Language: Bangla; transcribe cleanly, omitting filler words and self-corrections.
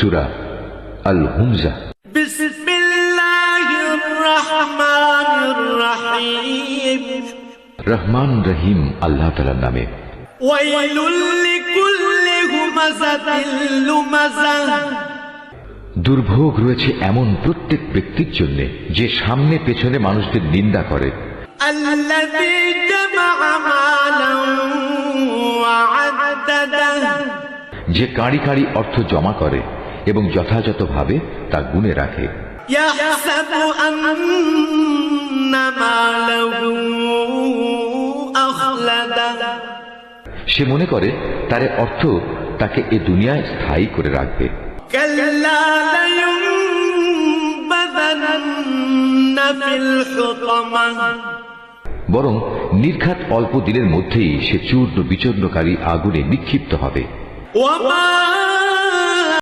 সূরা আল হুমজা। বিসমিল্লাহির রহমানির রহিম। রহমান রহিম আল্লাহ তাআলার নামে। ওয়াইলুল লিকুল্লি হুমাযাতিল লুমাযাহ। দুর্ভোগ রয়েছে এমন প্রত্যেক ব্যক্তির জন্য যে সামনে পেছনে মানুষদের নিন্দা করে। আল্লাযী জামাআ মালান ওয়া আদ্দাদাহ। যে কাঁড়ি কাঁড়ি অর্থ জমা করে এবং যথাযথভাবে তা গুণে রাখে। ইয়াহসাবু আন্না মালাহু আখলাদাহ। সে মনে করে তার অর্থ তাকে এ দুনিয়ায় স্থায়ী করে রাখবে। কাল্লা লায়ুনবাযান্না ফিল হুতামাহ। বরং নির্ঘাত অল্প দিনের মধ্যেই সে চূর্ণ বিচূর্ণকারী আগুনে নিক্ষিপ্ত হবে। ওয়া মা